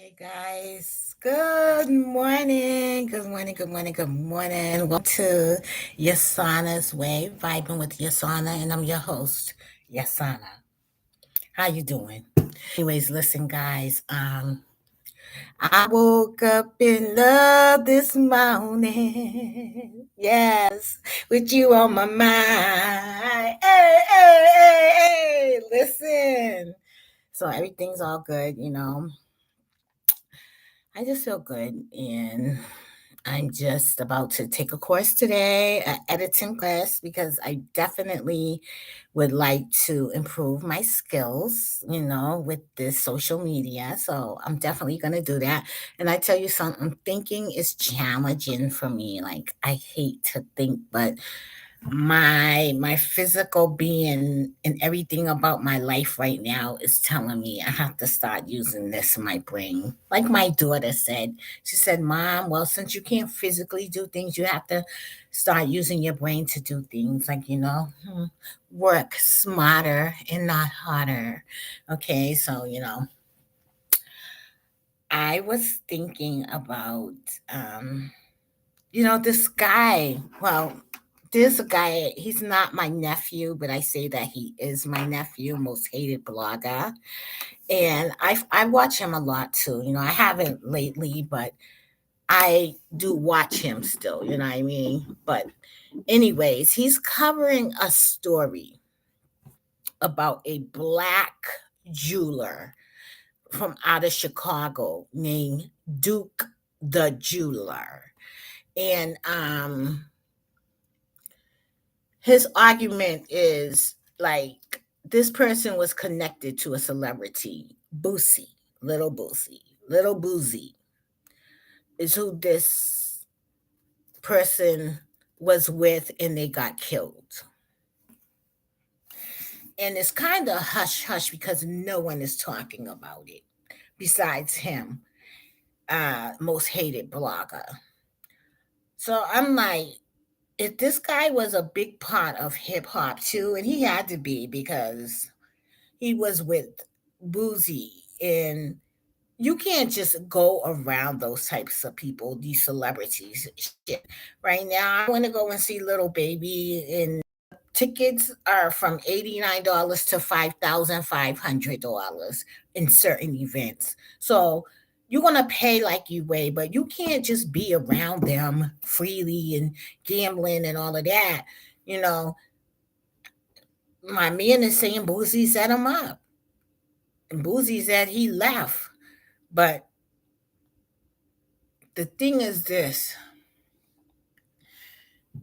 Hey guys, good morning, good morning, good morning, good morning. Welcome to Yessana's Way, vibing with Yessana, and I'm your host, Yessana. How you doing? Anyways, listen, guys. I woke up in love this morning. Yes, with you on my mind. Hey, hey, hey, hey. Listen. So everything's all good. I just feel good, and I'm just about to take a course today, an editing class, because I definitely would like to improve my skills, with this social media. So I'm definitely going to do that. And I tell you something, thinking is challenging for me. Like, I hate to think, but my physical being and everything about my life right now is telling me I have to start using this in my brain. Like my daughter said, she said, Mom, well, since you can't physically do things, you have to start using your brain to do things, like, work smarter and not harder. Okay, so I was thinking about um this guy. Well, there's a guy, he's not my nephew, but I say that he is my nephew, most hated blogger. And I watch him a lot too. I haven't lately, but I do watch him still, you know what I mean? But anyways, he's covering a story about a black jeweler from out of Chicago named Duke the Jeweler. And his argument is like this person was connected to a celebrity, Boosie, little Boosie, little Boozy is who this person was with, and they got killed. And it's kind of hush hush because no one is talking about it besides him, most hated blogger. So I'm like, if this guy was a big part of hip hop too, and he had to be because he was with Boozy, and you can't just go around those types of people, these celebrities. Shit. Right now, I want to go and see Little Baby, and tickets are from $89 to $5,500 in certain events. So you're gonna pay like you weigh, but you can't just be around them freely and gambling and all of that. You know, my man is saying Boozy set him up. And Boozy said he left. But the thing is this,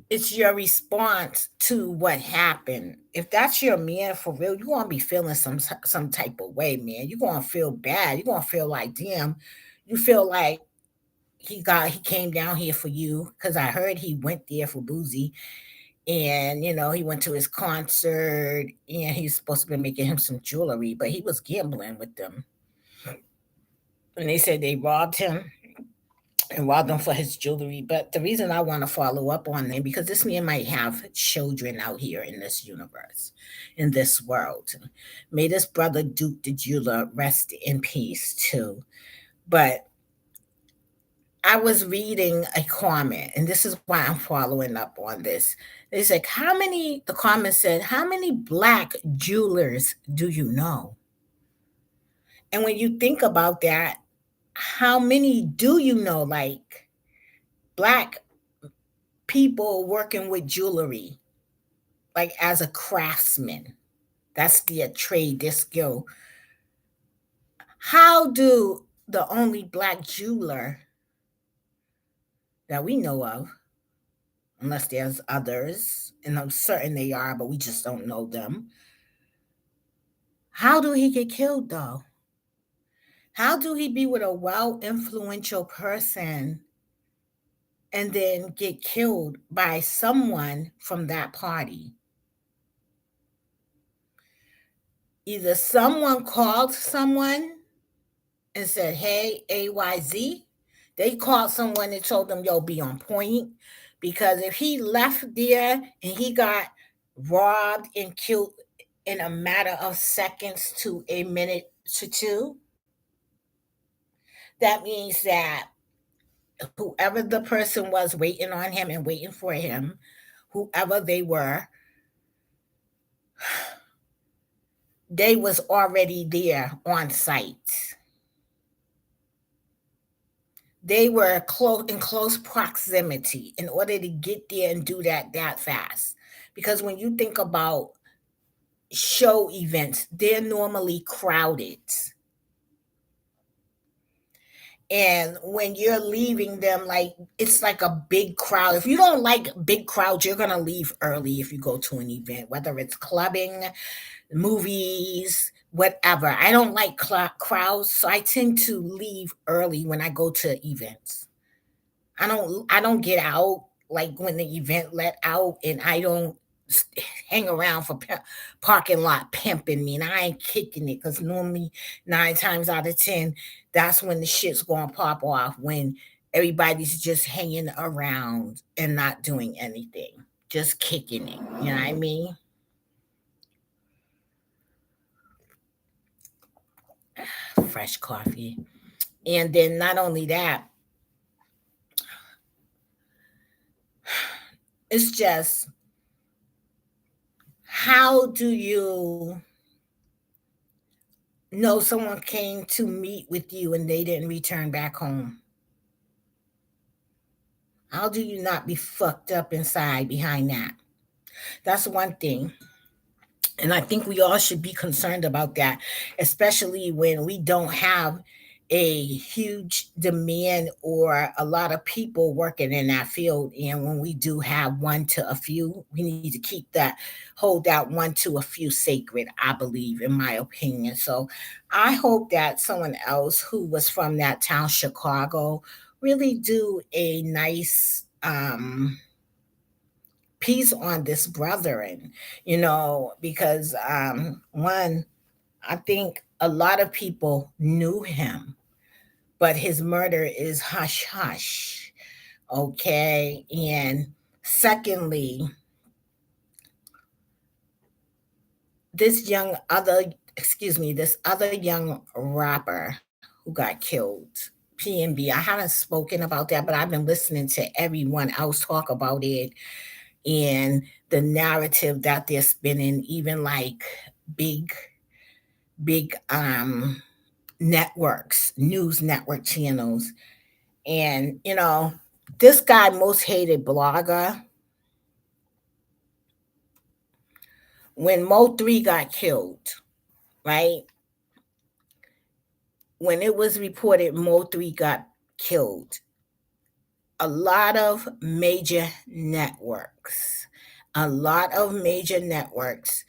it's your response to what happened. If that's your man for real, you're gonna be feeling some type of way, man. You're gonna feel bad. You're gonna feel like, damn, you feel like he came down here for you. Cause I heard he went there for Boozy, and he went to his concert, and he's supposed to be making him some jewelry, but he was gambling with them. And they said they robbed him and robbed him for his jewelry. But the reason I want to follow up on them, because this man might have children out here in this universe, in this world. May this brother Duke the jeweler rest in peace too. But I was reading a comment, and this is why I'm following up on this. They said, the comment said, how many black jewelers do you know? And when you think about that, how many do you know, like black people working with jewelry, like as a craftsman? That's their trade, their skill. How do the only black jeweler that we know of, unless there's others, and I'm certain they are, but we just don't know them, how do he get killed though? How do he be with a well influential person and then get killed by someone from that party? Either someone called someone and said, hey, AYZ, they called someone and told them, yo, be on point. Because if he left there and he got robbed and killed in a matter of seconds to a minute to two, That means that whoever the person was waiting on him and waiting for him, whoever they was already there on site. They were close proximity in order to get there and do that fast. Because when you think about show events, they're normally crowded. And when you're leaving them, like it's like a big crowd. If you don't like big crowds, you're gonna leave early if you go to an event, whether it's clubbing, movies, whatever. I don't like crowds, so I tend to leave early when I go to events. I don't get out like when the event let out, and I don't hang around for parking lot pimping me, and I ain't kicking it because normally 9 times out of 10, that's when the shit's gonna pop off when everybody's just hanging around and not doing anything, just kicking it. You know what I mean? Fresh coffee. And then not only that, it's just how do you know someone came to meet with you and they didn't return back home? How do you not be fucked up inside behind that? That's one thing. And I think we all should be concerned about that, especially when we don't have a huge demand or a lot of people working in that field. And when we do have one to a few, we need to keep that, hold that one to a few sacred, I believe, in my opinion. So I hope that someone else who was from that town, Chicago, really do a nice peace on this brethren, because one, I think a lot of people knew him, but his murder is hush hush. Okay. And secondly, this young other this other young rapper who got killed, PNB. I haven't spoken about that, but I've been listening to everyone else talk about it and the narrative that they're spinning, even like big, big networks, news network channels. And, this guy, most hated blogger, when Mo3 got killed, right? When it was reported Mo3 got killed, a lot of major networks, a lot of major networks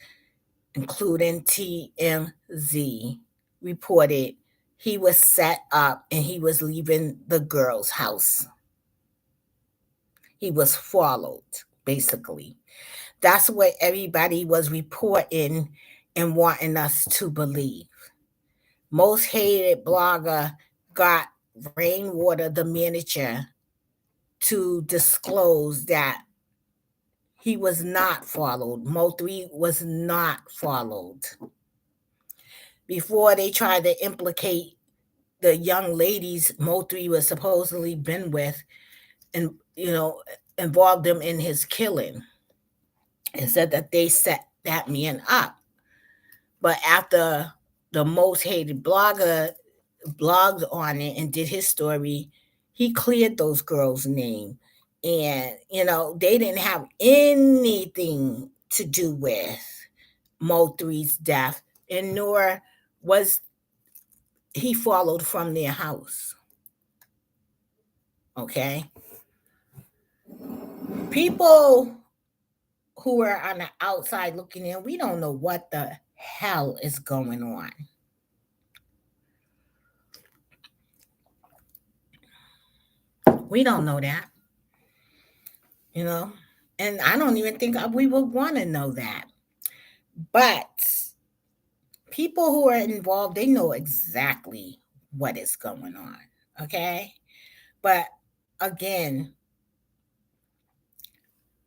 including TMZ, reported he was set up and he was leaving the girl's house. He was followed, basically. That's what everybody was reporting and wanting us to believe. Most hated blogger got Rainwater, the manager, to disclose that he was not followed. Mo3 was not followed. Before they tried to implicate the young ladies Mo3 was supposedly been with and involved them in his killing and said that they set that man up. But after the most hated blogger blogged on it and did his story, he cleared those girls' name. And, they didn't have anything to do with Mo3's death, and nor was he followed from their house. Okay. People who are on the outside looking in, we don't know what the hell is going on. We don't know that, you know, and I don't even think we would want to know that. But people who are involved, they know exactly what is going on. Okay. But again,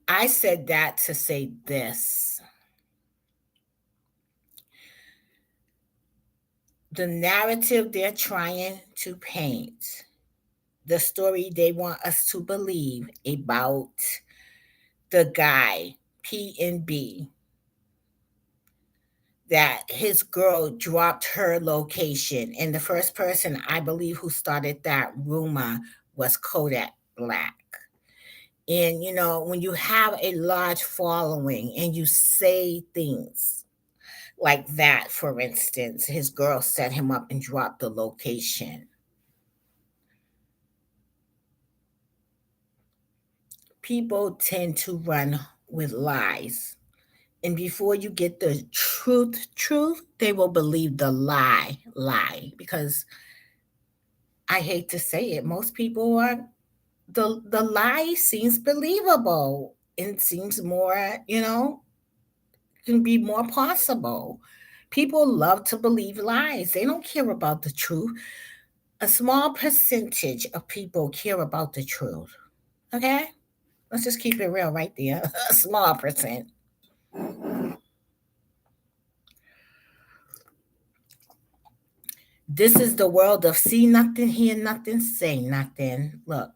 I said that to say this. The narrative they're trying to paint, the story they want us to believe about the guy, P and B, that his girl dropped her location. And the first person I believe who started that rumor was Kodak Black. And when you have a large following and you say things like that, for instance, his girl set him up and dropped the location. People tend to run with lies. And before you get the truth, they will believe the lie. Because I hate to say it, most people are the lie seems believable and seems more, can be more possible. People love to believe lies. They don't care about the truth. A small percentage of people care about the truth. Okay? Let's just keep it real right there. A small percent. This is the world of see nothing, hear nothing, say nothing. Look,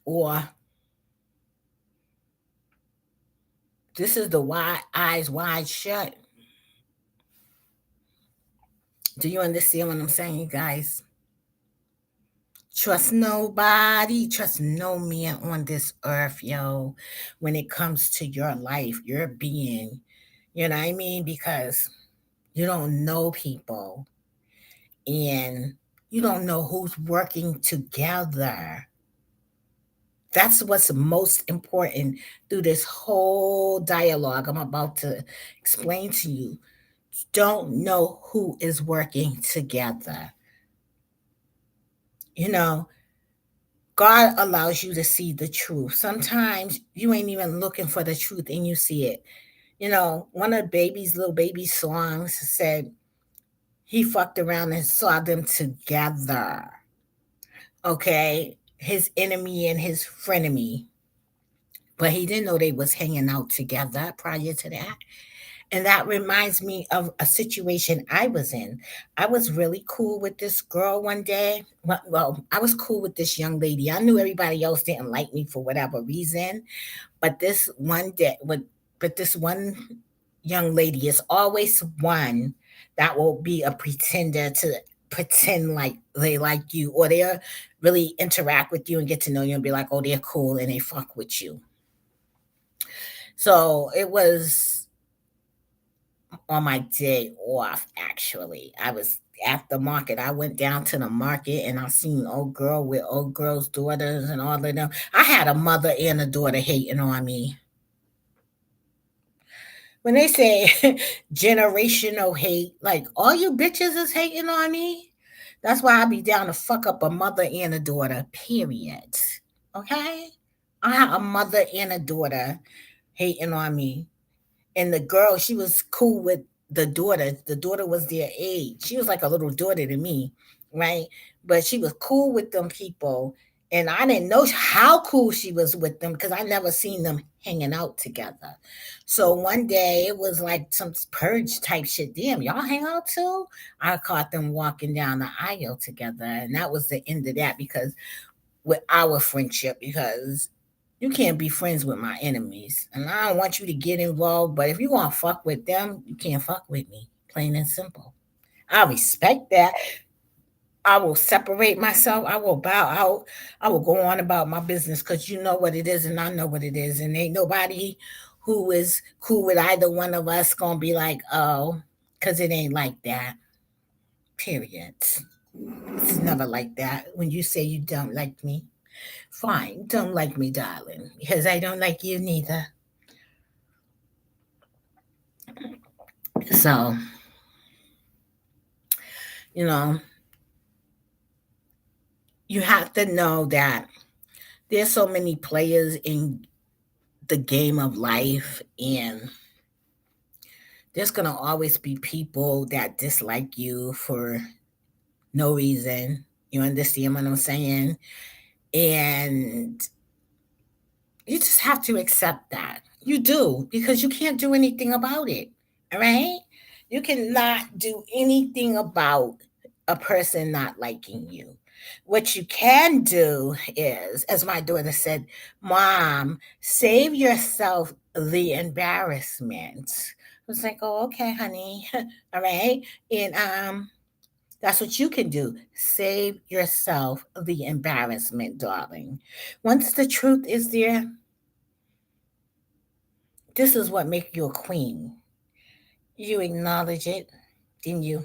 or this is the wide eyes wide shut. Do you understand what I'm saying, you guys? Trust nobody, trust no man on this earth, yo, when it comes to your life, your being. You know what I mean? Because you don't know people and you don't know who's working together. That's what's most important through this whole dialogue I'm about to explain to you. Don't know who is working together. You know, God allows you to see the truth. Sometimes you ain't even looking for the truth and you see it. One of baby's little baby songs said he fucked around and saw them together. Okay. His enemy and his frenemy. But he didn't know they was hanging out together prior to that. And that reminds me of a situation I was in. I was really cool with this girl one day. Well, I was cool with this young lady. I knew everybody else didn't like me for whatever reason, but this one young lady is always one that will be a pretender to pretend like they like you, or they'll really interact with you and get to know you and be like, oh, they're cool and they fuck with you. So it was on my day off, actually. I was at the market. I went down to the market and I seen old girl with old girl's daughters and all of them. I had a mother and a daughter hating on me. When they say generational hate, like all you bitches is hating on me. That's why I be down to fuck up a mother and a daughter, period. Okay? I have a mother and a daughter hating on me. And the girl, she was cool with the daughter. The daughter was their age. She was like a little daughter to me, right? But she was cool with them people. And I didn't know how cool she was with them because I never seen them hanging out together. So one day it was like some purge type shit. Damn, y'all hang out too? I caught them walking down the aisle together. And that was the end of that because with our friendship, because you can't be friends with my enemies. And I don't want you to get involved, but if you want to fuck with them, you can't fuck with me. Plain and simple. I respect that. I will separate myself. I will bow out. I will go on about my business because you know what it is and I know what it is. And ain't nobody who is cool with either one of us going to be like, oh, because it ain't like that. Period. It's never like that. When you say you don't like me, fine, don't like me, darling, because I don't like you neither. So, you know, you have to know that there's so many players in the game of life, and there's going to always be people that dislike you for no reason. You understand what I'm saying? And you just have to accept that. You do, because you can't do anything about it. All right? You cannot do anything about a person not liking you. What you can do is, as my daughter said, Mom, save yourself the embarrassment. I was like, oh, okay, honey. All right. And that's what you can do. Save yourself the embarrassment, darling. Once the truth is there, this is what makes you a queen. You acknowledge it, then you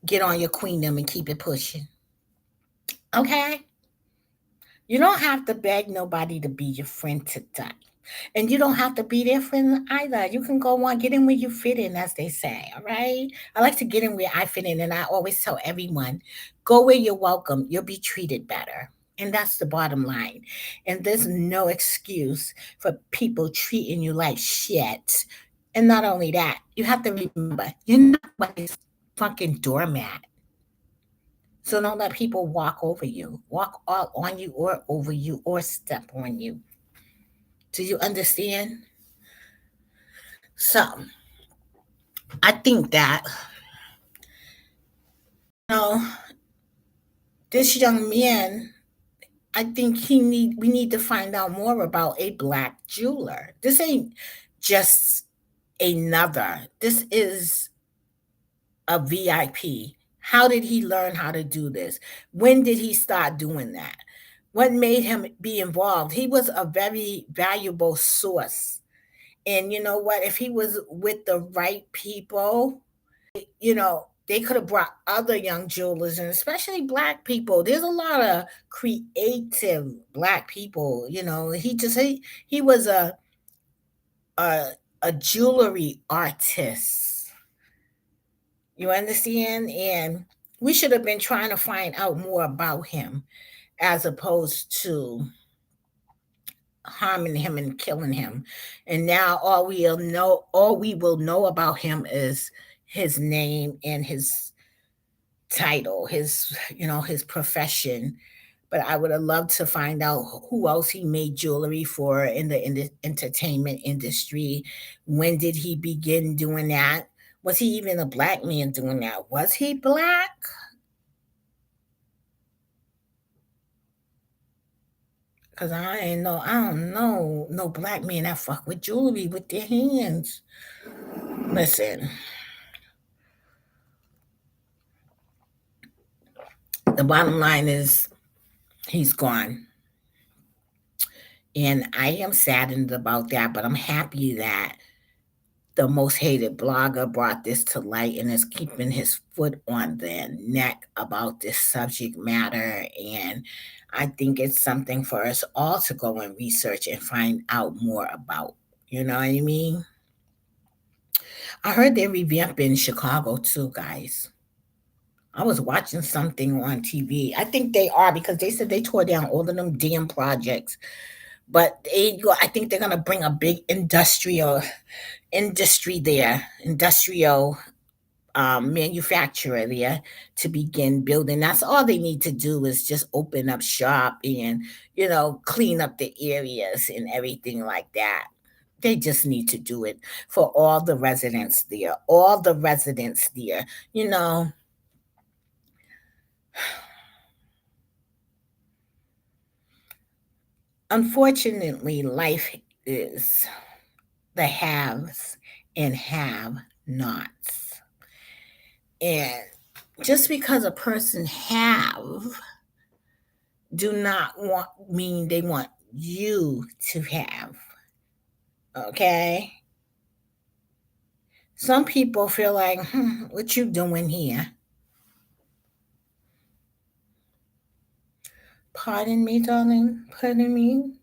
get on your queendom and keep it pushing. Okay? You don't have to beg nobody to be your friend today. And you don't have to be their friend either. You can go on, get in where you fit in, as they say. All right. I like to get in where I fit in. And I always tell everyone, go where you're welcome. You'll be treated better. And that's the bottom line. And there's no excuse for people treating you like shit. And not only that, you have to remember, you're not like fucking doormat. So don't let people walk over you, walk all on you or over you or step on you. Do you understand? So I think that, you know, this young man, I think we need to find out more about a black jeweler. This ain't just another. This is a VIP. How did he learn how to do this? When did he start doing that? What made him be involved? He was a very valuable source. And you know what? If he was with the right people, they could have brought other young jewelers and especially black people. There's a lot of creative black people. He was a a jewelry artist. You understand? And we should have been trying to find out more about him as opposed to harming him and killing him. And now all we will know about him is his name and his title, his profession. But I would have loved to find out who else he made jewelry for in the entertainment industry. When did he begin doing that? Was he even a black man doing that? Was he black? Cause I don't know no black men that fuck with jewelry with their hands. Listen, the bottom line is he's gone. And I am saddened about that, but I'm happy that the most hated blogger brought this to light and is keeping his foot on the neck about this subject matter. And I think it's something for us all to go and research and find out more about. You know what I mean? I heard they're revamping Chicago too, guys. I was watching something on TV. I think they are because they said they tore down all of them damn projects. But I think they're gonna bring a big industry there, industrial manufacturer there to begin building. That's all they need to do is just open up shop and clean up the areas and everything like that. They just need to do it for all the residents there. All the residents there. You know, unfortunately, life is the haves and have nots. And just because a person have do not want mean they want you to have. Okay? Some people feel like, what you doing here? Pardon me, darling. Pardon me.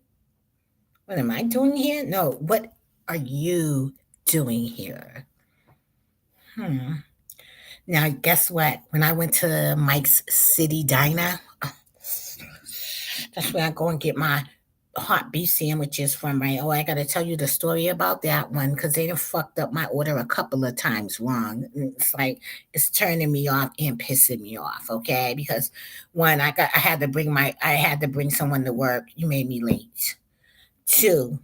What am I doing here? No, what are you doing here? Now, guess what? When I went to Mike's City Diner, that's where I go and get my hot beef sandwiches from my oh, I gotta tell you the story about that one because they done fucked up my order a couple of times wrong. It's like it's turning me off and pissing me off, okay? Because one, I had to bring someone to work. You made me late. Two,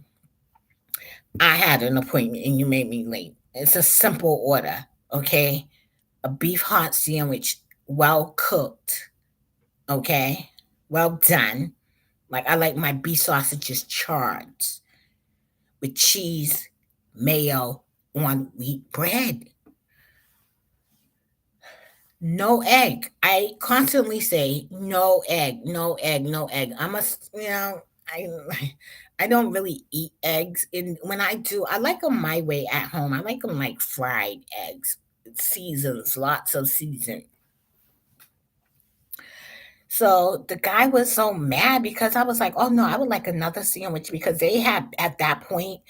I had an appointment and you made me late. It's a simple order, okay? A beef hot sandwich, well cooked, okay? Well done. Like I like my beef sausages charred with cheese, mayo on wheat bread. No egg. I constantly say no egg, no egg, no egg. I must, I I don't really eat eggs, and when I do, I like them my way at home. I like them like fried eggs, seasons, lots of season. So the guy was so mad because I was like, "Oh no, I would like another sandwich," because they had at that point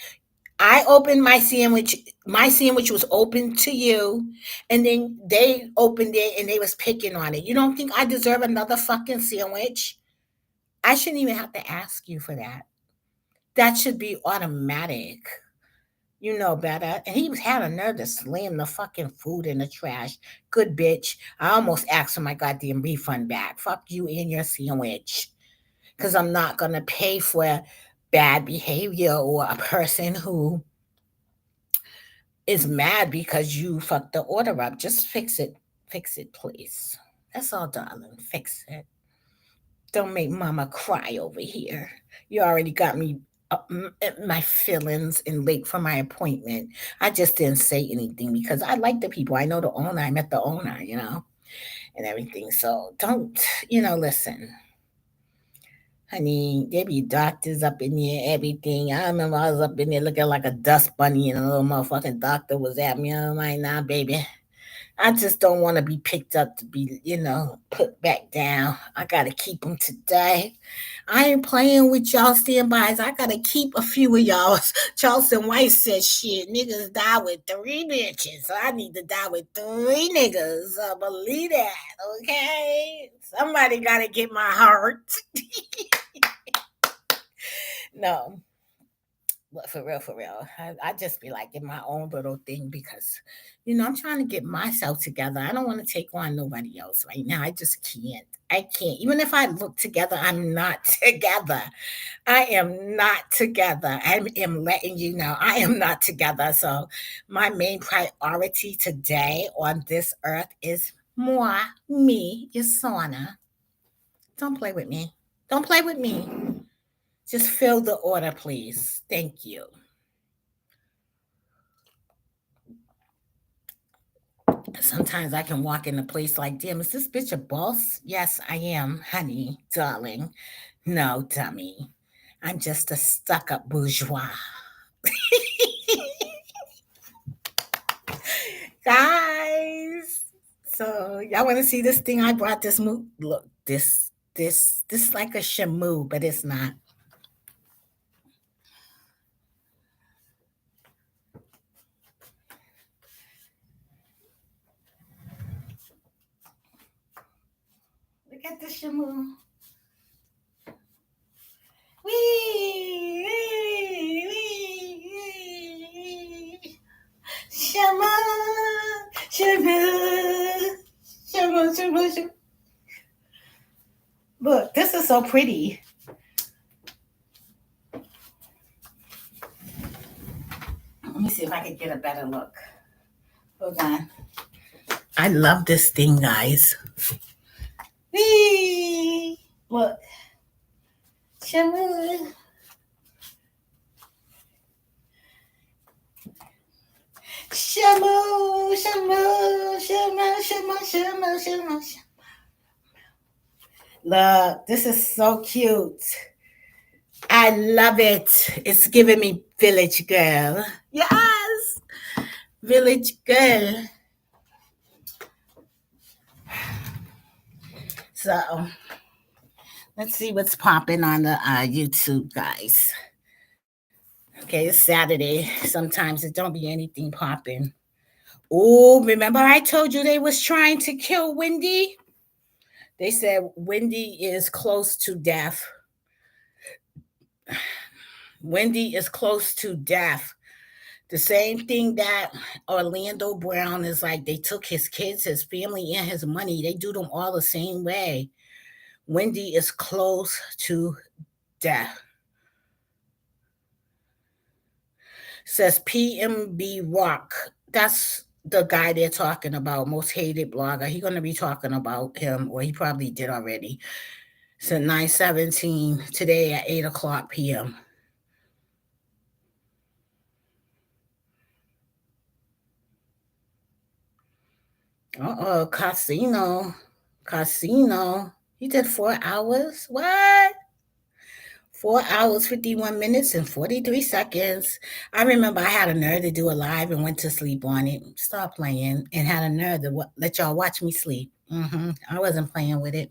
I opened my sandwich. My sandwich was open to you, and then they opened it and they was picking on it. You don't think I deserve another fucking sandwich? I shouldn't even have to ask you for that. That should be automatic. You know better. And he had a nerve to slam the fucking food in the trash. Good bitch. I almost asked for my goddamn refund back. Fuck you and your sandwich. Because I'm not going to pay for bad behavior or a person who is mad because you fucked the order up. Just fix it. Fix it, please. That's all, darling. Fix it. Don't make mama cry over here. You already got me my feelings and late for my appointment. I just didn't say anything because I like the people. I know the owner. I met the owner, and everything. So don't, listen. Honey, there be doctors up in there, everything. I remember I was up in there looking like a dust bunny, and a little motherfucking doctor was at me. I'm like, nah, baby. I just don't want to be picked up to be, put back down. I got to keep them today. I ain't playing with y'all standbys. I got to keep a few of y'all. Charleston White said, shit, niggas die with 3 bitches. So I need to die with 3 niggas. Believe that, okay? Somebody got to get my heart. No, but for real, I just be like in my own little thing because, I'm trying to get myself together. I don't want to take on nobody else right now. I just can't. I can't. Even if I look together, I'm not together. I am not together. I am letting you know I am not together. So my main priority today on this earth is moi, me, Yessayana. Don't play with me. Don't play with me. Just fill the order, please. Thank you. Sometimes I can walk in a place like, damn, is this bitch a boss? Yes, I am, honey, darling. No, dummy. I'm just a stuck up bourgeois. Guys, so y'all want to see this thing I brought this move? Look, this is like a shamoo, but it's not. Look at the shamoo. Wee, wee, wee, wee. Shamoo, shamoo, shamoo, shamoo, shamoo. Look, this is so pretty. Let me see if I can get a better look. Hold on. I love this thing, guys. Whee! Look. Shamoo. Shamoo, shamoo, shamoo, shamoo, shamoo, shamoo. Look, this is so cute. I love it. It's giving me village girl. Yes, village girl. So let's see what's popping on the YouTube, guys. Okay, it's Saturday. Sometimes it don't be anything popping. Oh, remember I told you they was trying to kill Wendy? They said Wendy is close to death. Wendy is close to death. The same thing that Orlando Brown is like, they took his kids, his family, and his money. They do them all the same way. Wendy is close to death. Says PMB Rock. That's the guy they're talking about, most hated blogger. He's gonna be talking about him, or he probably did already. So 9:17 today at 8 o'clock p.m. Casino. Casino. He did 4 hours? What? 4 hours, 51 minutes, and 43 seconds. I remember I had a nerve to do a live and went to sleep on it. Stop playing and had a nerve to let y'all watch me sleep. I wasn't playing with it.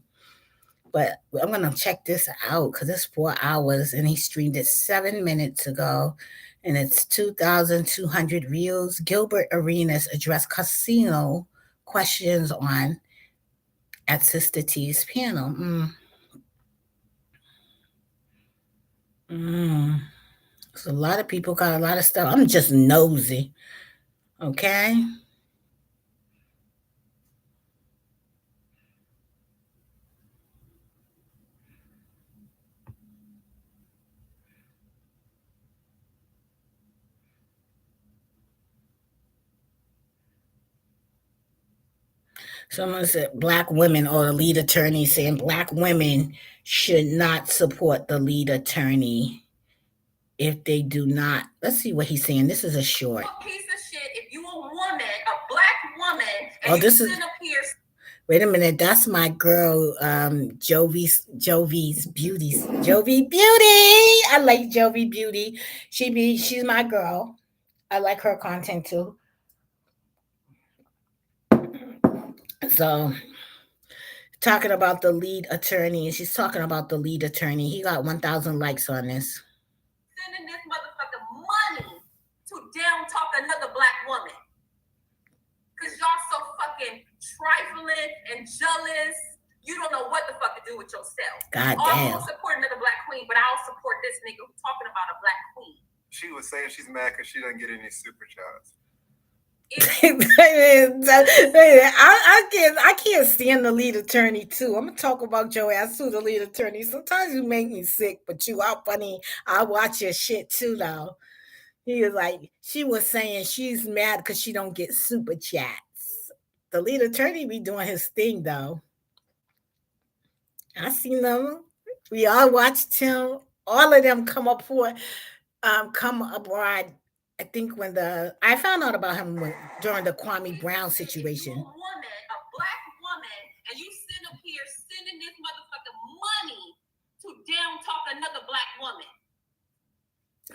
But I'm going to check this out because it's 4 hours and he streamed it 7 minutes ago and it's 2,200 views. Gilbert Arenas addressed casino questions on at Sister T's panel. Mm. So a lot of people got a lot of stuff. I'm just nosy. Okay. Someone said black women, or the lead attorney saying black women should not support the lead attorney if they do not. Let's see what he's saying. This is a short. A piece of shit. If you a woman, a black woman, and you sit up here. Wait a minute, that's my girl, Jovi's Beauties. Jovi Beauty. I like Jovi Beauty. She's my girl. I like her content too. So talking about the lead attorney, she's talking about the lead attorney. He got 1,000 likes on this. Sending this motherfucker money to down talk another black woman. Cause y'all so fucking trifling and jealous. You don't know what the fuck to do with yourself. God damn. I won't support another black queen, but I'll support this nigga who's talking about a black queen. She was saying she's mad because she doesn't get any super chats. I can't stand the lead attorney too. I'm gonna talk about your ass too, the lead attorney. Sometimes you make me sick, but you are funny. I watch your shit too though. He was like, she was saying she's mad because she don't get super chats. The lead attorney be doing his thing though. I seen them. We all watched him. All of them come abroad. I think when I found out about him during the Kwame Brown situation. A black woman, and you sit up here sending this motherfucker money to down talk another black woman.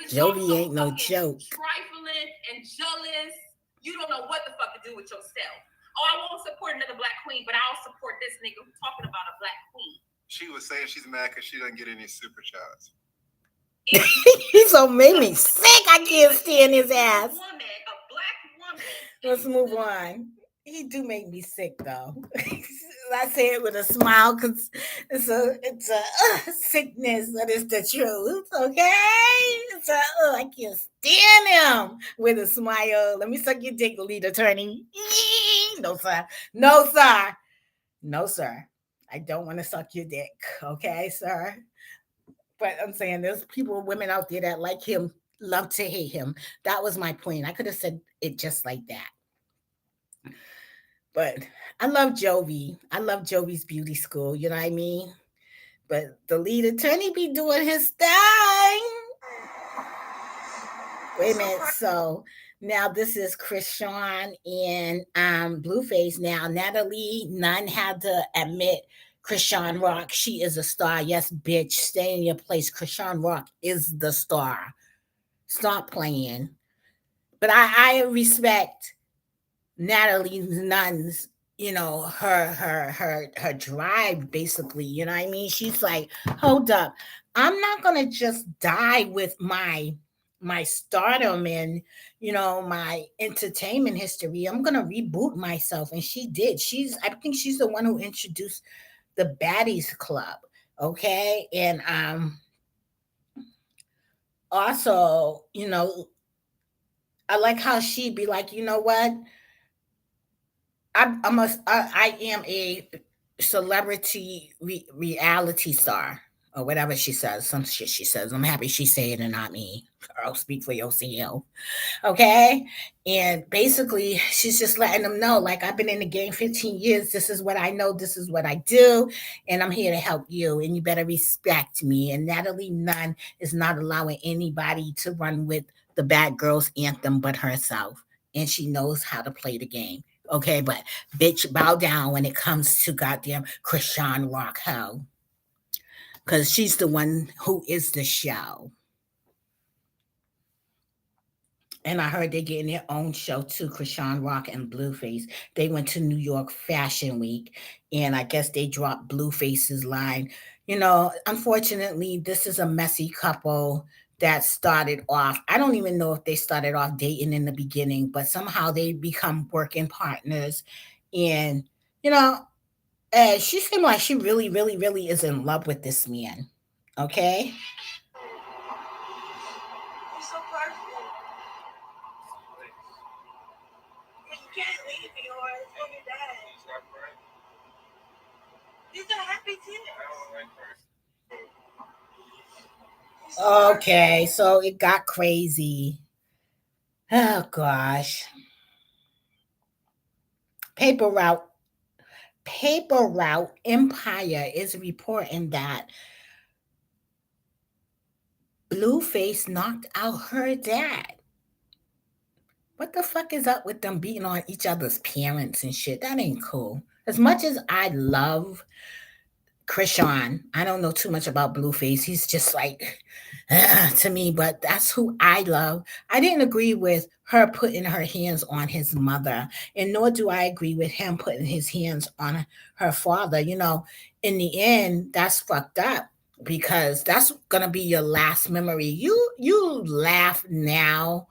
Jovi ain't no joke. Trifling and jealous. You don't know what the fuck to do with yourself. Oh, I won't support another black queen, but I'll support this nigga who's talking about a black queen. She was saying she's mad because she doesn't get any super chats. He's so made me sick. I can't stand his ass. A black woman. Let's move on. He do make me sick though. I say it with a smile because it's a sickness, but it's the truth. Okay, I can't stand him with a smile. Let me suck your dick, lead attorney. No sir, no sir, no sir. I don't want to suck your dick. Okay, sir. But I'm saying there's women out there that like him, love to hate him. That was my point. I could have said it just like that. But I love Jovi. I love Jovi's beauty school. You know what I mean? But the lead attorney be doing his thing. Wait a minute. So now this is Krishan and Blueface. Now Natalie Nunn had to admit Krishan Rock, she is a star. Yes, bitch, stay in your place. Krishan Rock is the star. Stop playing. But I respect Natalie Nunn's, her drive, basically. You know what I mean? She's like, hold up, I'm not gonna just die with my stardom and my entertainment history. I'm gonna reboot myself, and she did. I think she's the one who introduced the Baddies Club. Okay. And Also, I like how she'd be like, you know what? I am a celebrity reality star or whatever she says. Some shit she says. I'm happy she said it and not me. Girl, speak for yourself. Okay. And basically, she's just letting them know, like, I've been in the game 15 years. This is what I know. This is what I do. And I'm here to help you. And you better respect me. And Natalie Nunn is not allowing anybody to run with the bad girls anthem but herself. And she knows how to play the game. Okay. But bitch, bow down when it comes to goddamn Krishan Rock Ho. Because she's the one who is the show. And I heard they're getting their own show too, Krishan Rock and Blueface. They went to New York Fashion Week, and I guess they dropped Blueface's line. Unfortunately, this is a messy couple that started off. I don't even know if they started off dating in the beginning, but somehow they become working partners. And, you know, she seemed like she really, really, really is in love with this man. Okay. He's so perfect. You can't leave me or it's gonna die. These are happy tears. Okay, so it got crazy. Oh gosh. Paper Route Paper Route Empire is reporting that Blueface knocked out her dad. What the fuck is up with them beating on each other's parents and shit? That ain't cool. As much as I love Krishan. I don't know too much about Blueface. He's just like to me, but that's who I love. I didn't agree with her putting her hands on his mother, and nor do I agree with him putting his hands on her father. In the end, that's fucked up because that's gonna be your last memory. You laugh now,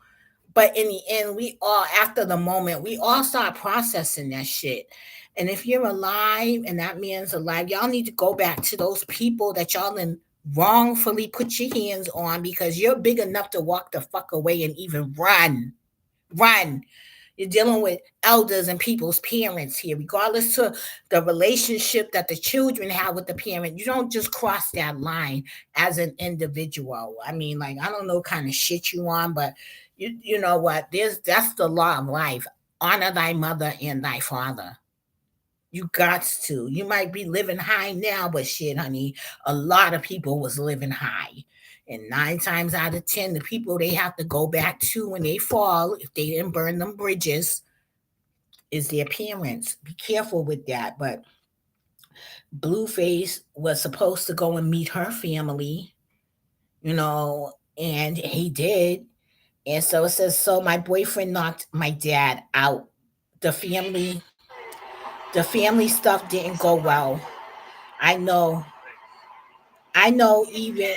but in the end, we all, after the moment, we all start processing that shit. And if you're alive and that man's alive, y'all need to go back to those people that y'all then wrongfully put your hands on because you're big enough to walk the fuck away and even run. Run. You're dealing with elders and people's parents here, regardless to the relationship that the children have with the parent. You don't just cross that line as an individual. I mean, like, I don't know what kind of shit you on, but you know what? That's the law of life. Honor thy mother and thy father. You got to. You might be living high now, but shit, honey, a lot of people was living high. And 9 times out of 10, the people they have to go back to when they fall, if they didn't burn them bridges, is their parents. Be careful with that. But Blueface was supposed to go and meet her family, and he did. And so it says, so my boyfriend knocked my dad out. The family, the family stuff didn't go well. I know I know even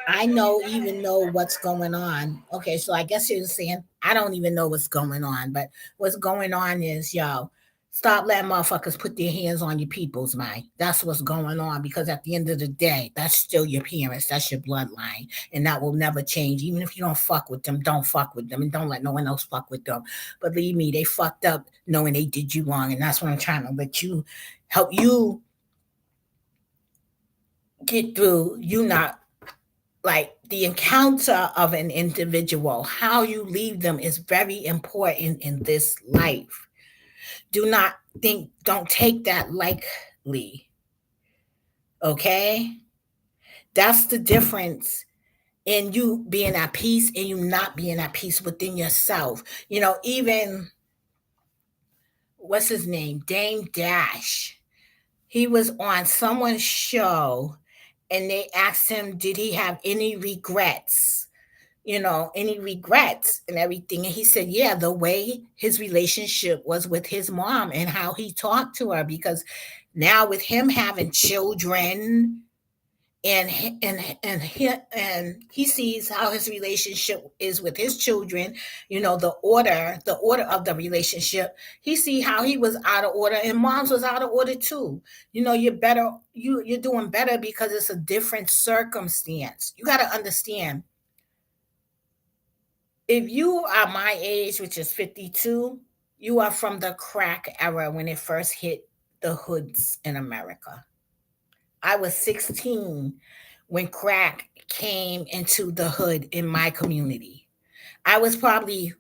I know even know what's going on. Okay, so I guess you're saying I don't even know what's going on, but what's going on is stop letting motherfuckers put their hands on your people's mind. That's what's going on because at the end of the day, that's still your parents, that's your bloodline, and that will never change. Even if you don't fuck with them, don't fuck with them, and don't let no one else fuck with them. Believe me, they fucked up knowing they did you wrong, and that's what I'm trying to help you get through. You not like the encounter of an individual, how you leave them is very important in this life. Don't take that lightly. Okay? That's the difference in you being at peace and you not being at peace within yourself. Even what's his name? Dame Dash. He was on someone's show and they asked him, did he have any regrets? Any regrets and everything. And he said, yeah, the way his relationship was with his mom and how he talked to her, because now with him having children and he sees how his relationship is with his children, the order of the relationship. He see how he was out of order and mom's was out of order too. You're doing better because it's a different circumstance. You got to understand If you are my age, which is 52, you are from the crack era when it first hit the hoods in America. I was 16 when crack came into the hood in my community. I was probably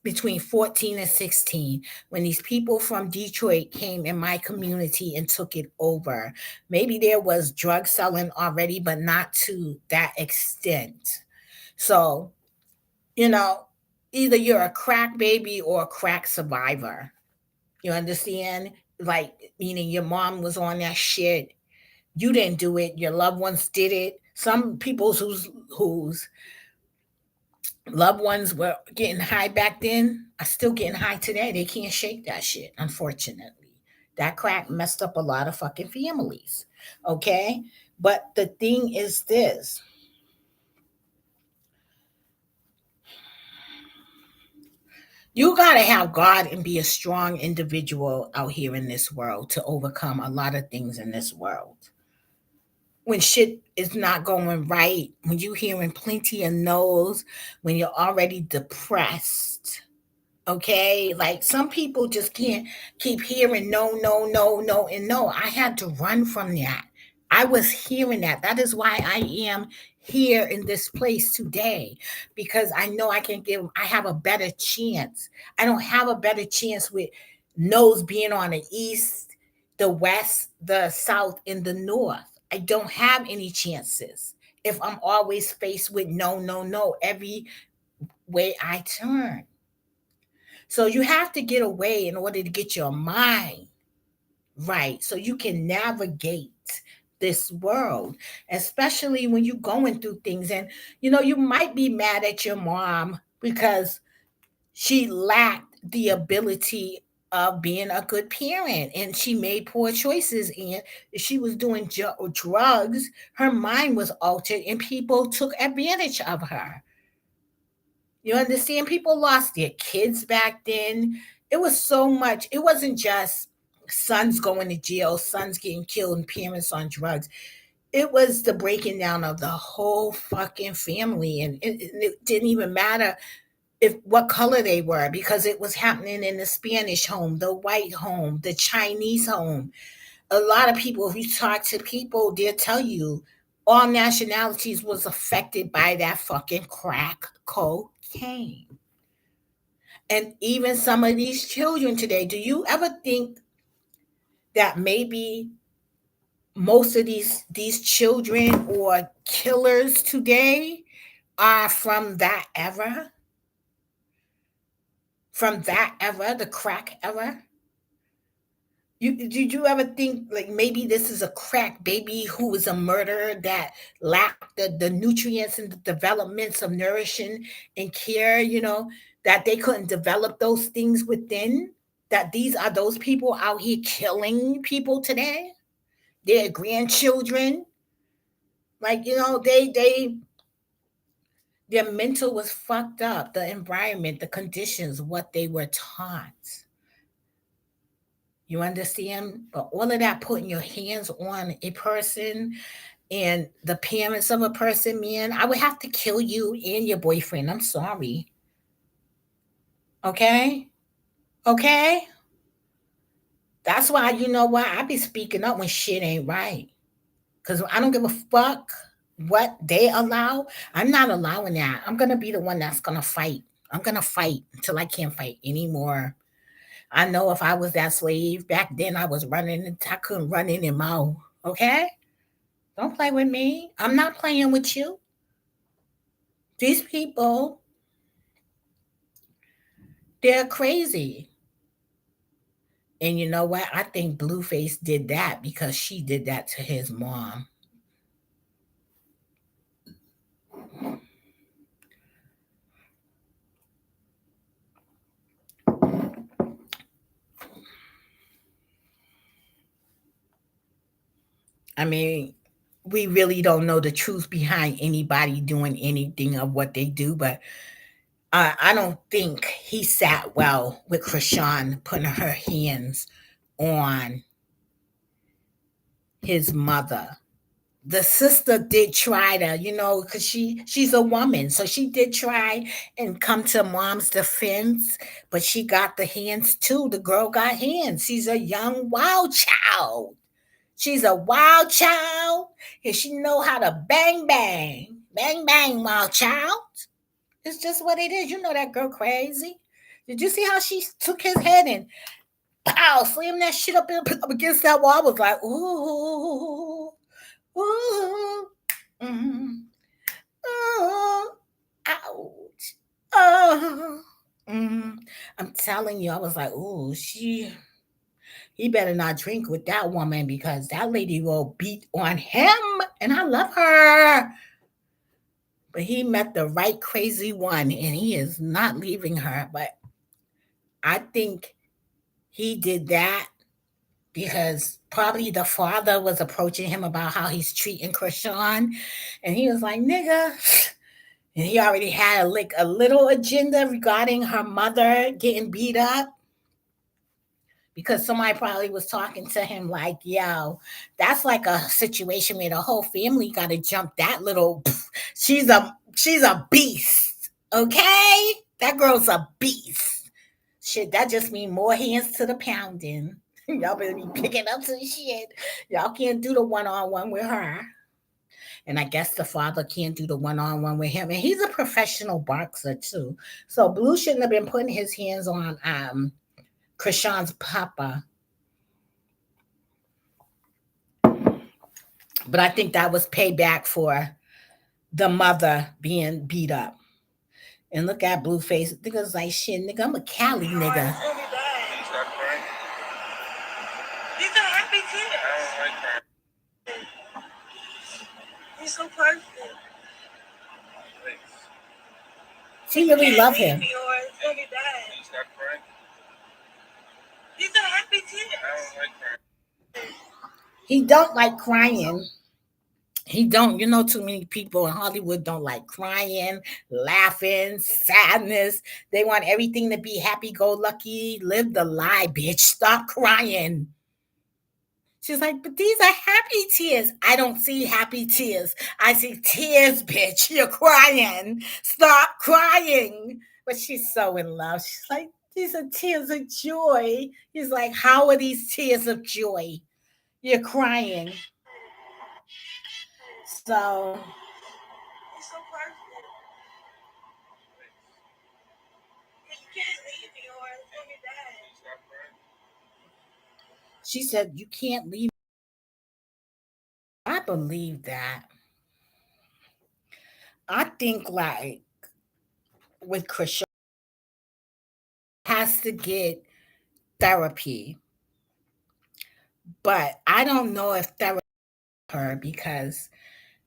between 14 and 16 when these people from Detroit came in my community and took it over. Maybe there was drug selling already, but not to that extent. So, you know, either you're a crack baby or a crack survivor. You understand? Like, meaning your mom was on that shit. You didn't do it. Your loved ones did it. Some people whose loved ones were getting high back then are still getting high today. They can't shake that shit, unfortunately. That crack messed up a lot of fucking families. Okay? But the thing is this: you gotta have God and be a strong individual out here in this world to overcome a lot of things in this world. When shit is not going right, when you hearing plenty of no's, when you're already depressed, okay? Like some people just can't keep hearing no, no, no, no, and no. I had to run from that. I was hearing that. That is why I am here in this place today, because I know I have a better chance. I don't have a better chance with no's being on the east, the west, the south, and the north. I don't have any chances if I'm always faced with no, no, no every way I turn. So you have to get away in order to get your mind right so you can navigate this world, especially when you're going through things. And you might be mad at your mom because she lacked the ability of being a good parent and she made poor choices, and she was doing drugs. Her mind was altered and people took advantage of her. You understand? People lost their kids back then. It was so much. It wasn't just sons going to jail, sons getting killed, and parents on drugs. It was the breaking down of the whole fucking family. And it didn't even matter if what color they were, because it was happening in the Spanish home, the white home, the Chinese home. A lot of people, if you talk to people, they'll tell you all nationalities was affected by that fucking crack cocaine. And even some of these children today, do you ever think that maybe most of these children or killers today are from that era, the crack era? Did you ever think like maybe this is a crack baby who was a murderer that lacked the nutrients and the developments of nourishing and care, that they couldn't develop those things within? That these are those people out here killing people today? Their grandchildren, like their mental was fucked up, the environment, the conditions, what they were taught. You understand? But all of that, putting your hands on a person and the parents of a person, man, I would have to kill you and your boyfriend. I'm sorry. Okay? Okay? That's why, you know what? I be speaking up when shit ain't right. Because I don't give a fuck what they allow. I'm not allowing that. I'm going to be the one that's going to fight. I'm going to fight until I can't fight anymore. I know if I was that slave back then, I was running and I couldn't run anymore. Okay? Don't play with me. I'm not playing with you. These people, they're crazy. And you know what? I think Blueface did that because she did that to his mom. I mean, we really don't know the truth behind anybody doing anything of what they do, but I don't think he sat well with Krishan putting her hands on his mother. The sister did try to, because she's a woman, so she did try and come to mom's defense, but she got the hands too. The girl got hands. She's a young wild child. She's a wild child, and she know how to bang bang, bang bang, wild child. It's just what it is. You know that girl crazy. Did you see how she took his head and pow, slammed that shit up against that wall? I was like, ooh, ooh, mm, oh, ouch, oh. Mm. I'm telling you, I was like, ooh, he better not drink with that woman because that lady will beat on him. And I love her. But he met the right crazy one and he is not leaving her. But I think he did that because probably the father was approaching him about how he's treating Krishan. And he was like, nigga. And he already had a little agenda regarding her mother getting beat up because somebody probably was talking to him like, yo, that's like a situation where the whole family got to jump that little. She's a beast, okay? That girl's a beast. Shit, that just means more hands to the pounding. Y'all better be picking up some shit. Y'all can't do the one-on-one with her. And I guess the father can't do the one-on-one with him. And he's a professional boxer too. So Blue shouldn't have been putting his hands on Krishan's papa. But I think that was payback for the mother being beat up. And look at Blueface. Nigga's like, shit, nigga, I'm a Cali nigga. These are happy tears. He's so perfect. She really love him. These are happy tears. He don't like crying. He don't, too many people in Hollywood don't like crying, laughing, sadness. They want everything to be happy go lucky. Live the lie, bitch. Stop crying. She's like, but these are happy tears. I don't see happy tears. I see tears, bitch. You're crying. Stop crying. But she's so in love. She's like, these are tears of joy. He's like, how are these tears of joy? You're crying. So he's so perfect. You can't leave yours every day. She said, you can't leave. I believe that. I think like with Krishan has to get therapy. But I don't know if therapy her because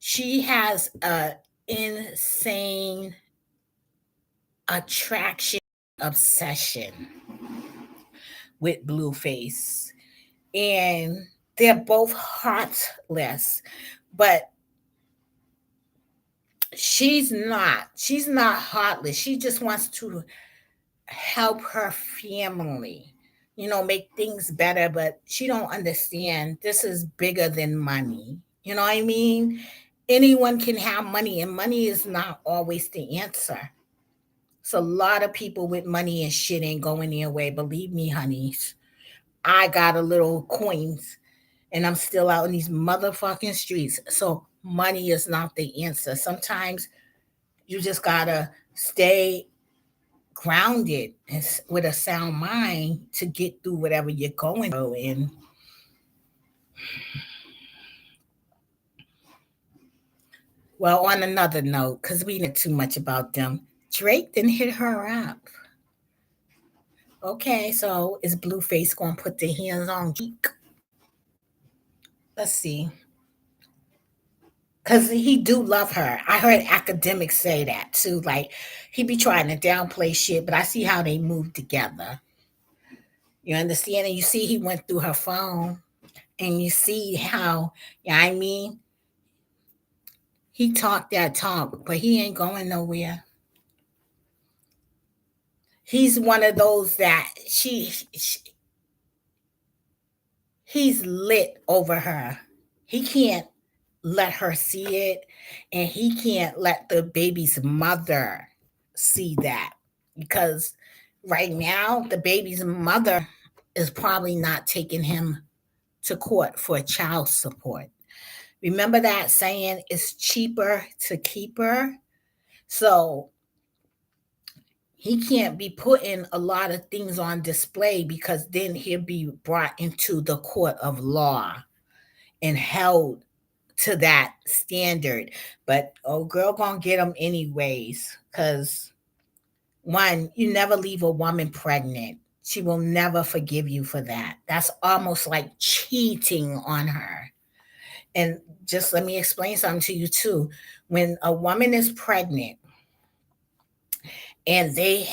she has a insane attraction obsession with Blueface. And they're both heartless, but she's not heartless. She just wants to help her family, make things better, but she don't understand this is bigger than money. You know what I mean? Anyone can have money and money is not always the answer. So a lot of people with money and shit ain't going their way. Believe me, honeys. I got a little coins and I'm still out in these motherfucking streets. So money is not the answer. Sometimes you just gotta stay grounded and with a sound mind to get through whatever you're going through. And well, on another note, because we know too much about them, Drake didn't hit her up. Okay, so is Blueface gonna put their hands on Drake? Let's see. Cause he do love her. I heard academics say that too. Like he be trying to downplay shit, but I see how they move together. You understand? And you see he went through her phone and you see how, I mean, he talked that talk, but he ain't going nowhere. He's one of those that he's lit over her. He can't. let her see it, and he can't let the baby's mother see that, because right now the baby's mother is probably not taking him to court for child support. Remember that saying, it's cheaper to keep her? So he can't be putting a lot of things on display, because then he'll be brought into the court of law and held to that standard. But oh, girl gonna get him anyways, because one, you never leave a woman pregnant. She will never forgive you for that. That's almost like cheating on her. And just let me explain something to you too. When a woman is pregnant and they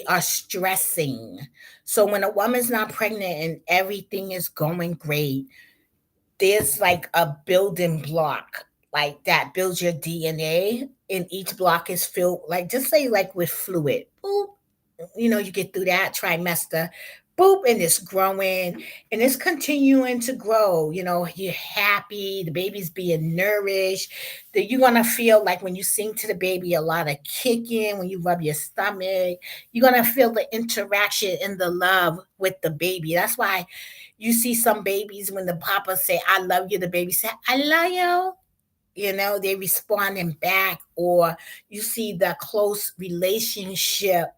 are stressing. So when a woman's not pregnant and everything is going great, there's like a building block like that builds your DNA, and each block is filled, like, just say like with fluid. Boop, you get through that trimester, boop, and it's growing and it's continuing to grow. You're happy, the baby's being nourished, that you're gonna feel like when you sing to the baby, a lot of kicking, when you rub your stomach, you're gonna feel the interaction and the love with the baby. That's why you see some babies, when the papa say, I love you, the baby say, I love you. They responding back, or you see the close relationship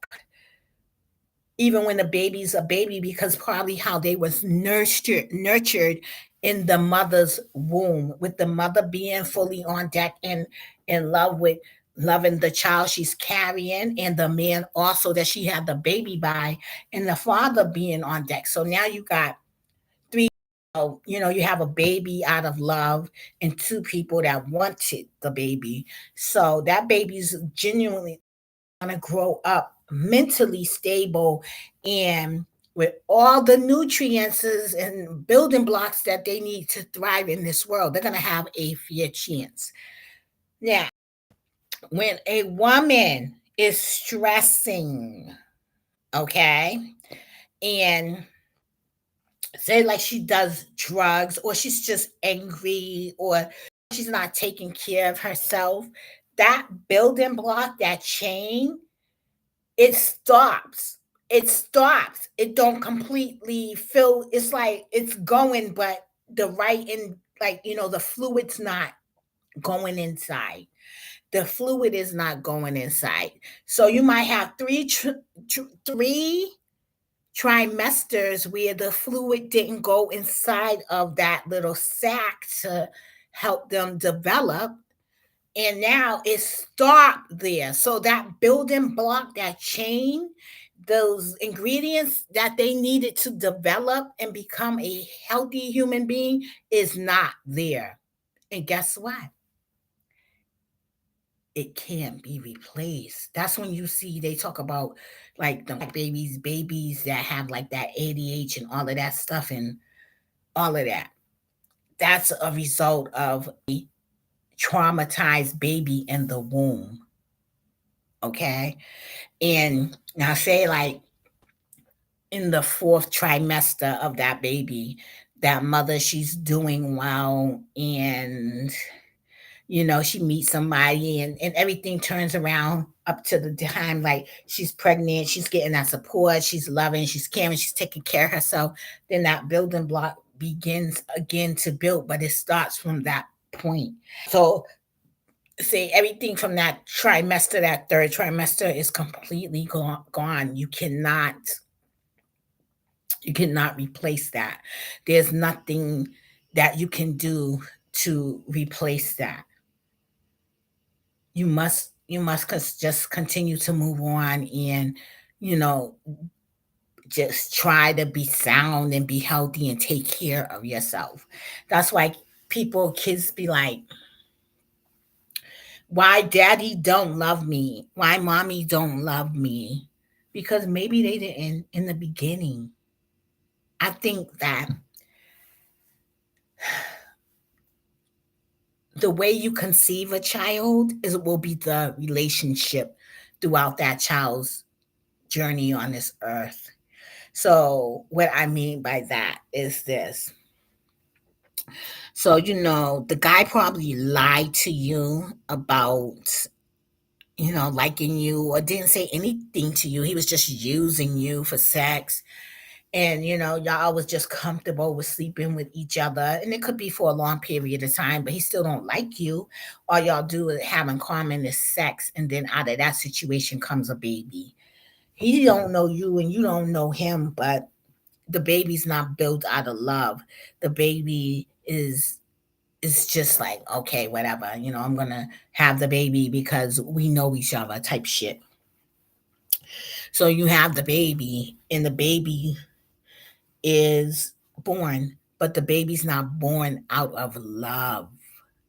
even when the baby's a baby, because probably how they was nurtured in the mother's womb, with the mother being fully on deck and in love with loving the child she's carrying, and the man also that she had the baby by, and the father being on deck. So now you got three. You have a baby out of love, and two people that wanted the baby. So that baby's genuinely going to grow up mentally stable, and with all the nutrients and building blocks that they need to thrive in this world. They're going to have a fair chance. Now, when a woman is stressing, okay, and say like she does drugs, or she's just angry, or she's not taking care of herself, that building block, that chain, it stops. It stops. It don't completely fill. It's like it's going, but the right in, like, the fluid's not going inside. The fluid is not going inside. So you might have three trimesters where the fluid didn't go inside of that little sac to help them develop, and now it stopped there. So that building block, that chain, those ingredients that they needed to develop and become a healthy human being is not there. And guess what? It can't be replaced. That's when you see they talk about like the babies that have like that ADH and all of that stuff and all of that. That's a result of a traumatized baby in the womb. Okay. And now, say, like, in the fourth trimester of that baby, that mother, she's doing well, and she meets somebody, and everything turns around up to the time, like, she's pregnant, she's getting that support, she's loving, she's caring, she's taking care of herself. Then that building block begins again to build, but it starts from that point. So say everything from that trimester, that third trimester, is completely gone. You cannot replace that. There's nothing that you can do to replace that. You must just continue to move on, and you know just try to be sound and be healthy and take care of yourself. That's why kids be like, why daddy don't love me, why mommy don't love me, because maybe they didn't in the beginning. I think that the way you conceive a child will be the relationship throughout that child's journey on this earth. So what I mean by that is this: So, the guy probably lied to you about, liking you or didn't say anything to you. He was just using you for sex. And, y'all was just comfortable with sleeping with each other. And it could be for a long period of time, but he still don't like you. All y'all do is have in common is sex. And then out of that situation comes a baby. He don't know you and you don't know him, but the baby's not built out of love. The baby is just like, okay, whatever, I'm gonna have the baby because we know each other type shit. So you have the baby, and the baby is born, but the baby's not born out of love.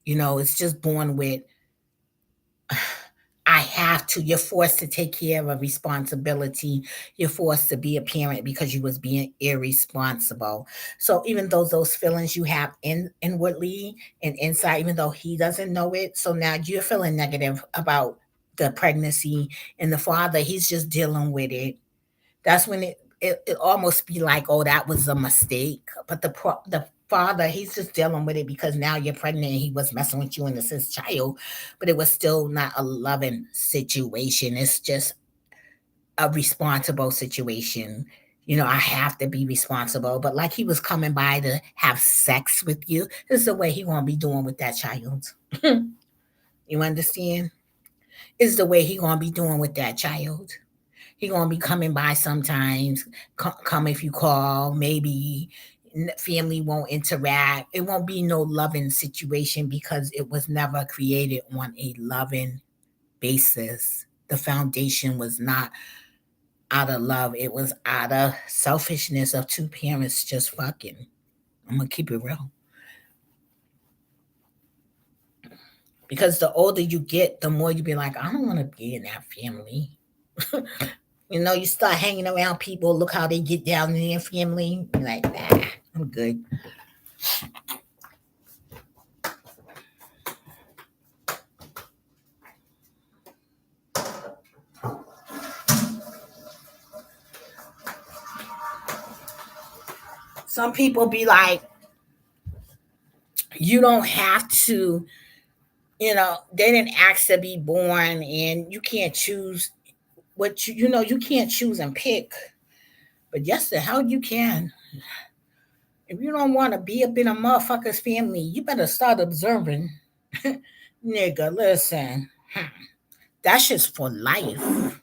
It's just born with, I have to. You're forced to take care of a responsibility. You're forced to be a parent because you was being irresponsible. So even though those feelings you have inwardly and inside, even though he doesn't know it, so now you're feeling negative about the pregnancy, and the father, he's just dealing with it. That's when it almost be like, oh, that was a mistake. But the father, he's just dealing with it because now you're pregnant and he was messing with you and it's his child, but it was still not a loving situation. It's just a responsible situation. I have to be responsible. But like he was coming by to have sex with you, this is the way he gonna be doing with that child. You understand? Is the way he gonna be doing with that child. He gonna be coming by sometimes. Come if you call. Maybe family won't interact. It won't be no loving situation because it was never created on a loving basis. The foundation was not out of love. It was out of selfishness of two parents just fucking. I'm gonna keep it real. Because the older you get, the more you be like, I don't want to be in that family. You start hanging around people, look how they get down in their family. You're like, nah, I'm good. Some people be like, you don't have to, they didn't ask to be born and you can't choose you can't choose and pick. But yes, the hell you can. If you don't want to be up in a motherfucker's family, you better start observing. Nigga, listen. That shit's for life.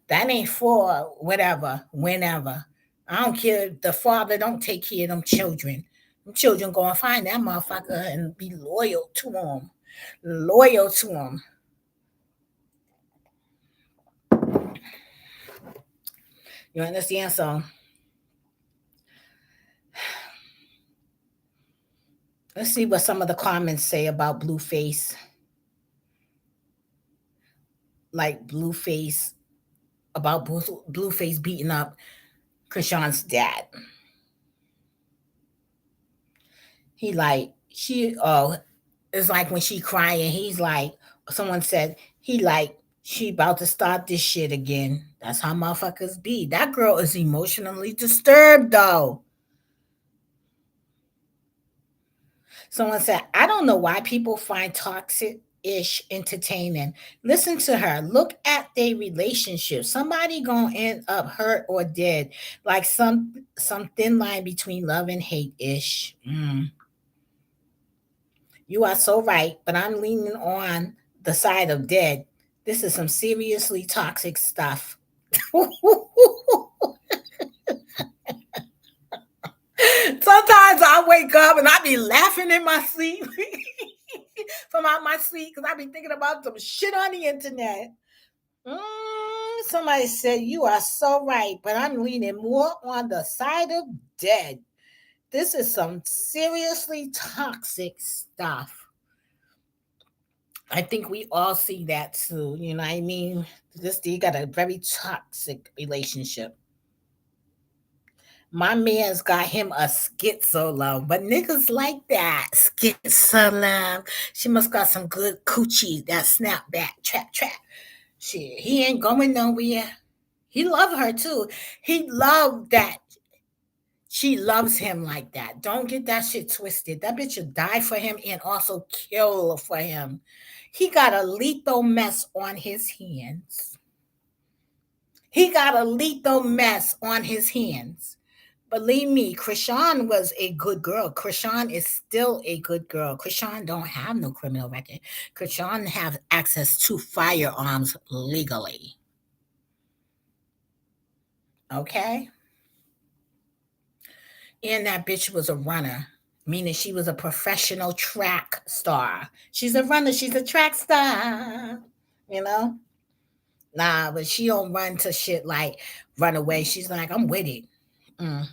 That ain't for whatever, whenever. I don't care if the father don't take care of them children. Them children gonna find that motherfucker and be loyal to him. Loyal to him. You understand? So let's see what some of the comments say about Blueface. Like Blueface, about Blueface beating up Krishan's dad. He like, it's like when she crying, he's like, someone said, he like, she about to start this shit again. That's how motherfuckers be. That girl is emotionally disturbed though. Someone said, I don't know why people find toxic ish entertaining. Listen to her. Look at their relationship. Somebody gonna end up hurt or dead. Like some thin line between love and hate ish. You are so right, but I'm leaning on the side of dead. This is some seriously toxic stuff. Sometimes I wake up and I be laughing in my sleep from out my sleep because I be thinking about some shit on the internet. Somebody said, you are so right, but I'm leaning more on the side of dead. This is some seriously toxic stuff. I think we all see that too. You know what I mean? This dude got a very toxic relationship. My man's got him a schizo love, but niggas like that schizo love. She must got some good coochie that snap back, trap. Shit, he ain't going nowhere. He love her too. He loved that She loves him like that. Don't get that shit twisted. That bitch will die for him and also kill for him. He got a lethal mess on his hands. He got a lethal mess on his hands. Believe me, Krishan was a good girl. Krishan is still a good girl. Krishan don't have no criminal record. Krishan have access to firearms legally. Okay? And that bitch was a runner, meaning she was a professional track star. She's a runner, she's a track star. You know? Nah, but she don't run to shit like run away. She's like, I'm with it. Mm.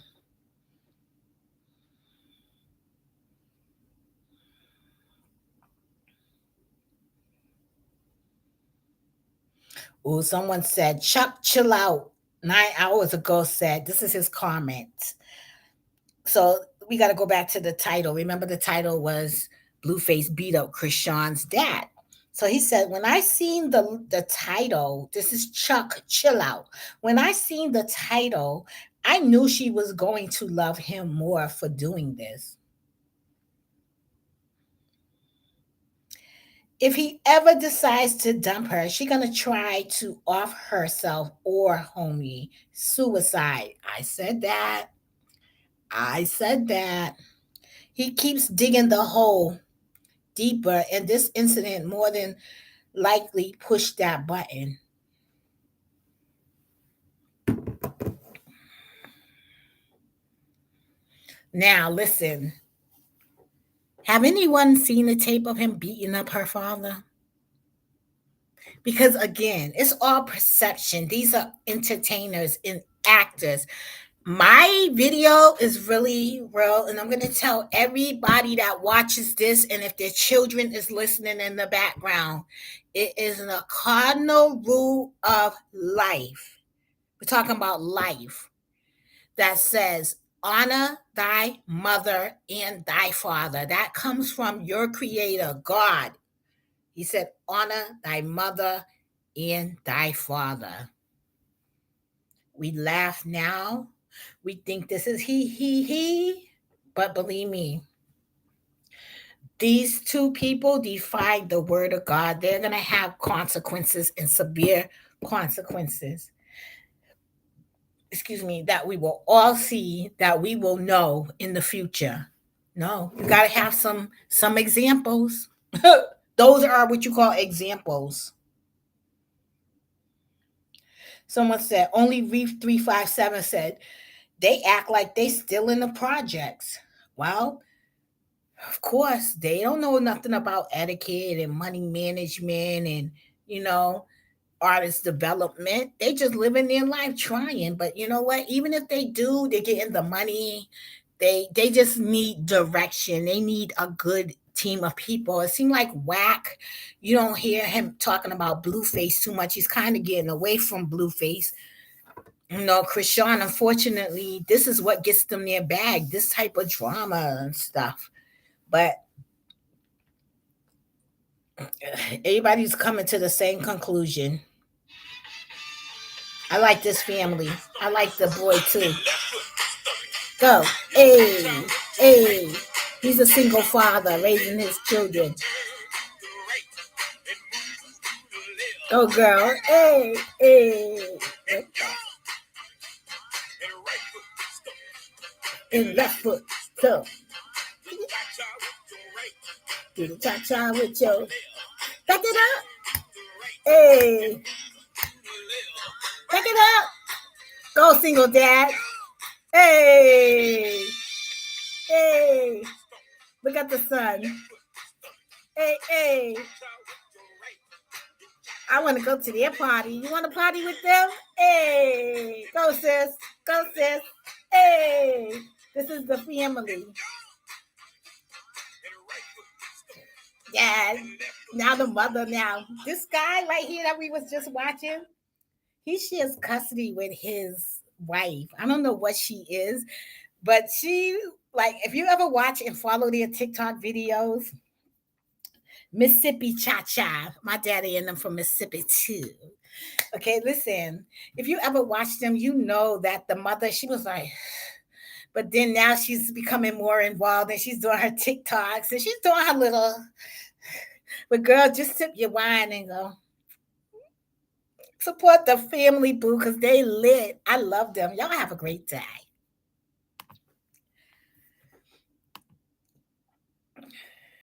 Oh, someone said, Chuck, chill out. 9 hours ago said, this is his comment. So we got to go back to the title. Remember, the title was Blueface beat up Krishan's dad. So he said, when I seen the title, this is Chuck, chill out. When I seen the title, I knew she was going to love him more for doing this. If he ever decides to dump her, she gonna try to off herself or homie suicide. I said that. I said that. He keeps digging the hole deeper, and this incident more than likely pushed that button. Now, listen. Have anyone seen the tape of him beating up her father? Because again, it's all perception. These are entertainers and actors. My video is really real, and I'm going to tell everybody that watches this, and if their children is listening in the background, it is a cardinal rule of life. We're talking about life that says, honor thy mother and thy father. That comes from your creator, God. He said, honor thy mother and thy father. We laugh now. We think this is he. But believe me, these two people defied the word of God. They're going to have consequences and severe consequences. Excuse me, that we will all see, that we will know in the future. No, you got to have some examples. Those are what you call examples. Someone said, only Reef 357 said, they act like they still in the projects. Well, of course, they don't know nothing about etiquette and money management and, you know, artist development. They just living their life trying. But you know what? Even if they do, they're getting the money. They just need direction. They need a good team of people. It seemed like Whack, you don't hear him talking about Blueface too much. He's kind of getting away from Blueface. You know, Krishan, unfortunately, this is what gets them their bag, this type of drama and stuff. But everybody's coming to the same conclusion. I like this family. I like the boy too. Go. Hey, hey. He's a single father raising his children. Go, girl. Hey, hey. And left foot. So. Do the cha-cha with your. Back it up. Hey. Back it up. Go, single dad. Hey. Hey. Look at the sun. Hey, hey. I want to go to their party. You want to party with them? Hey. Go, sis. Go, sis. Hey. This is the family. Yeah. Now the mother now. This guy right here that we was just watching, he shares custody with his wife. I don't know what she is, but she, like, if you ever watch and follow their TikTok videos, Mississippi Cha Cha, my daddy and them from Mississippi too. Okay, listen, if you ever watch them, you know that the mother, she was like, But then now she's becoming more involved and she's doing her TikToks and she's doing her little. But girl, just sip your wine and go support the family, boo, because they lit. I love them. Y'all have a great day.